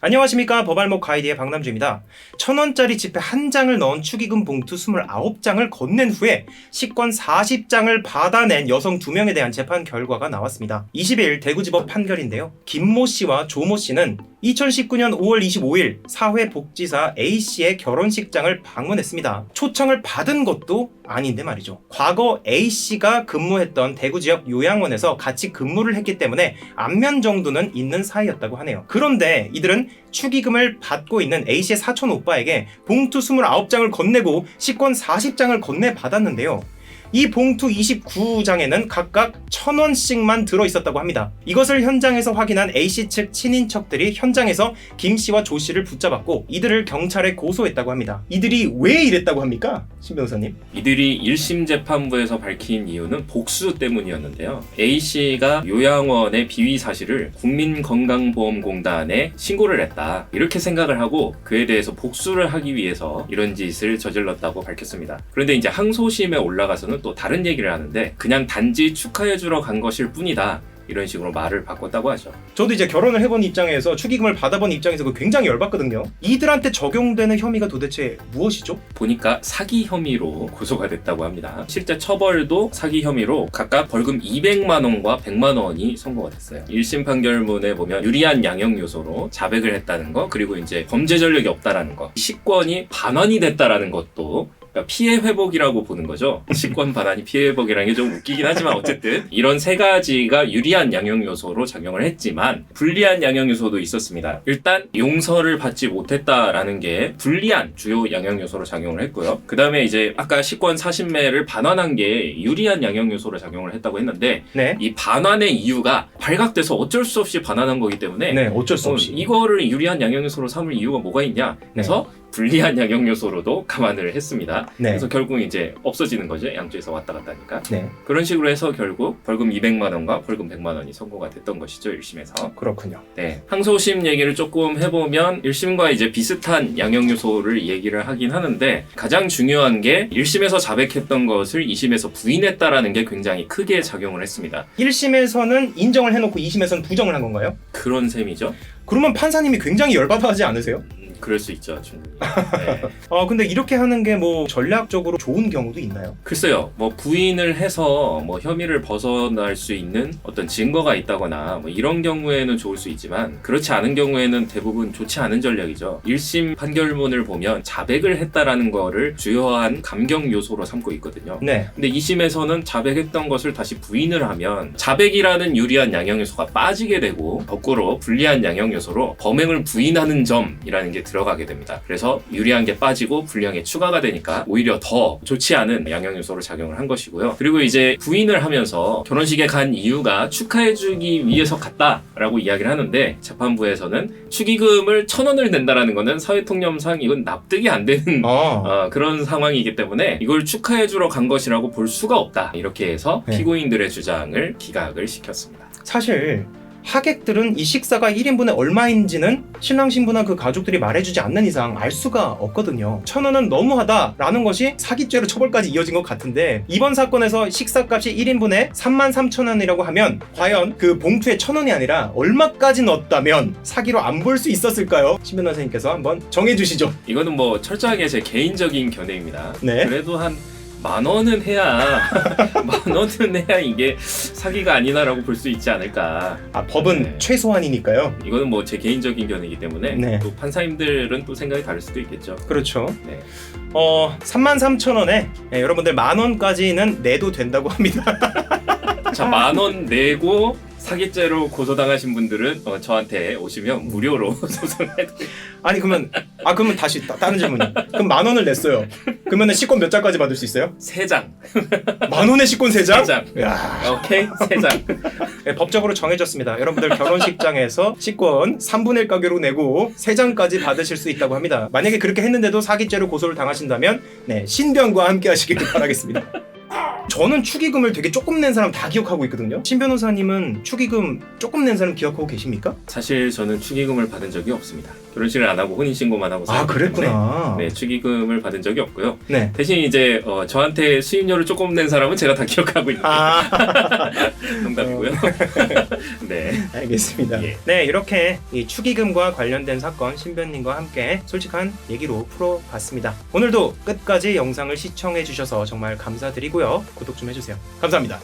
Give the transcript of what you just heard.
안녕하십니까. 법알목 가이드의 박남주입니다. 1,000원짜리 지폐 한 장을 넣은 축의금 봉투 29장을 건넨 후에 식권 40장을 받아낸 여성 2명에 대한 재판 결과가 나왔습니다. 20일 대구지법 판결인데요. 김모 씨와 조모 씨는 2019년 5월 25일 사회복지사 A씨의 결혼식장을 방문했습니다. 초청을 받은 것도 아닌데 말이죠. 과거 A씨가 근무했던 대구 지역 요양원에서 같이 근무를 했기 때문에 안면 정도는 있는 사이였다고 하네요. 그런데 이들은 축의금을 받고 있는 A씨의 사촌 오빠에게 봉투 29장을 건네고 식권 40장을 건네받았는데요. 이 봉투 29장에는 각각 1,000원씩만 들어있었다고 합니다. 이것을 현장에서 확인한 A씨 측 친인척들이 현장에서 김씨와 조씨를 붙잡았고 이들을 경찰에 고소했다고 합니다. 이들이 왜 이랬다고 합니까? 신 변호사님? 이들이 1심 재판부에서 밝힌 이유는 복수 때문이었는데요. A씨가 요양원의 비위 사실을 국민건강보험공단에 신고를 했다. 이렇게 생각을 하고 그에 대해서 복수를 하기 위해서 이런 짓을 저질렀다고 밝혔습니다. 그런데 이제 항소심에 올라가서는 또 다른 얘기를 하는데 그냥 단지 축하해주러 간 것일 뿐이다. 이런 식으로 말을 바꿨다고 하죠. 저도 이제 결혼을 해본 입장에서 축의금을 받아본 입장에서 굉장히 열받거든요. 이들한테 적용되는 혐의가 도대체 무엇이죠? 보니까 사기 혐의로 고소가 됐다고 합니다. 실제 처벌도 사기 혐의로 각각 벌금 200만 원과 100만 원이 선고가 됐어요. 1심 판결문에 보면 유리한 양형 요소로 자백을 했다는 거, 그리고 이제 범죄 전력이 없다라는 거, 식권이 반환이 됐다라는 것도 피해 회복이라고 보는 거죠. 식권 반환이 피해 회복이라는 게 좀 웃기긴 하지만 어쨌든 이런 세 가지가 유리한 양형 요소로 작용을 했지만 불리한 양형 요소도 있었습니다. 일단 용서를 받지 못했다라는 게 불리한 주요 양형 요소로 작용을 했고요. 그 다음에 이제 아까 식권 40매를 반환한 게 유리한 양형 요소로 작용을 했다고 했는데 네. 이 반환의 이유가 발각돼서 어쩔 수 없이 반환한 거기 때문에 네, 어쩔 수 없이. 이거를 유리한 양형 요소로 삼을 이유가 뭐가 있냐? 그래서 불리한 양형 요소로도 감안을 했습니다. 네. 그래서 결국 이제 없어지는 거죠. 양쪽에서 왔다 갔다 하니까. 네. 그런 식으로 해서 결국 벌금 200만 원과 벌금 100만 원이 선고가 됐던 것이죠. 1심에서. 그렇군요. 네. 항소심 얘기를 조금 해보면 1심과 이제 비슷한 양형 요소를 얘기를 하긴 하는데 가장 중요한 게 1심에서 자백했던 것을 2심에서 부인했다라는 게 굉장히 크게 작용을 했습니다. 1심에서는 인정을 해놓고 2심에서는 부정을 한 건가요? 그런 셈이죠. 그러면 판사님이 굉장히 열받아하지 않으세요? 그럴 수 있죠. 충분히. 네. 근데 이렇게 하는 게 뭐 전략적으로 좋은 경우도 있나요? 글쎄요, 뭐 부인을 해서 뭐 혐의를 벗어날 수 있는 어떤 증거가 있다거나 뭐 이런 경우에는 좋을 수 있지만 그렇지 않은 경우에는 대부분 좋지 않은 전략이죠. 1심 판결문을 보면 자백을 했다라는 거를 주요한 감경 요소로 삼고 있거든요. 네. 근데 2심에서는 자백했던 것을 다시 부인을 하면 자백이라는 유리한 양형 요소가 빠지게 되고 거꾸로 불리한 양형 요소로 범행을 부인하는 점이라는 게 들어가게 됩니다. 그래서 유리한 게 빠지고 불리한 게 추가가 되니까 오히려 더 좋지 않은 양형 요소로 작용을 한 것이고요. 그리고 이제 부인을 하면서 결혼식에 간 이유가 축하해주기 위해서 갔다라고 이야기를 하는데 재판부에서는 축의금을 1,000원을 낸다라는 거는 사회통념상 이건 납득이 안 되는 그런 상황이기 때문에 이걸 축하해주러 간 것이라고 볼 수가 없다. 이렇게 해서 피고인들의 주장을 기각을 시켰습니다. 사실 하객들은 이 식사가 1인분에 얼마인지는 신랑 신부나 그 가족들이 말해주지 않는 이상 알 수가 없거든요. 1,000원은 너무하다라는 것이 사기죄로 처벌까지 이어진 것 같은데 이번 사건에서 식사값이 1인분에 33,000원이라고 하면 과연 그 봉투에 1,000원이 아니라 얼마까지 넣었다면 사기로 안 볼 수 있었을까요? 신 변호사님께서 한번 정해주시죠. 이거는 뭐 철저하게 제 개인적인 견해입니다. 네. 그래도 한 10,000원은 해야 10,000원은 해야 이게 사기가 아니나라고 볼 수 있지 않을까. 법은 네. 최소한이니까요. 이거는 뭐 제 개인적인 견해이기 때문에 네. 또 판사님들은 또 생각이 다를 수도 있겠죠. 그렇죠. 네. 33,000원에 여러분들 10,000원까지는 내도 된다고 합니다. 자, 10,000원 내고 사기죄로 고소당하신 분들은 저한테 오시면 무료로 소송해드릴게요. 아니 그러면 다시 다른 질문이요. 그럼 10,000원을 냈어요. 그러면 식권 몇 장까지 받을 수 있어요? 3장. 10,000원에 식권 3장? 3장. 야. 오케이, 3장. 네, 법적으로 정해졌습니다. 여러분들 결혼식장에서 식권 3분의 1 가격으로 내고 3장까지 받으실 수 있다고 합니다. 만약에 그렇게 했는데도 사기죄로 고소를 당하신다면 신변과 함께 하시길 바라겠습니다. 저는 축의금을 되게 조금 낸 사람 다 기억하고 있거든요. 신 변호사님은 축의금 조금 낸 사람 기억하고 계십니까? 사실 저는 축의금을 받은 적이 없습니다. 결혼식을 안 하고 혼인신고만 하고 아, 살기 그랬구나. 때문에 네, 축의금을 받은 적이 없고요. 네. 대신 이제 저한테 수임료를 조금 낸 사람은 제가 다 기억하고 있는데 아, 농담이고요. 네. 알겠습니다. 예. 네, 이렇게 이 축의금과 관련된 사건 신변님과 함께 솔직한 얘기로 풀어봤습니다. 오늘도 끝까지 영상을 시청해주셔서 정말 감사드리고요. 구독 좀 해주세요. 감사합니다.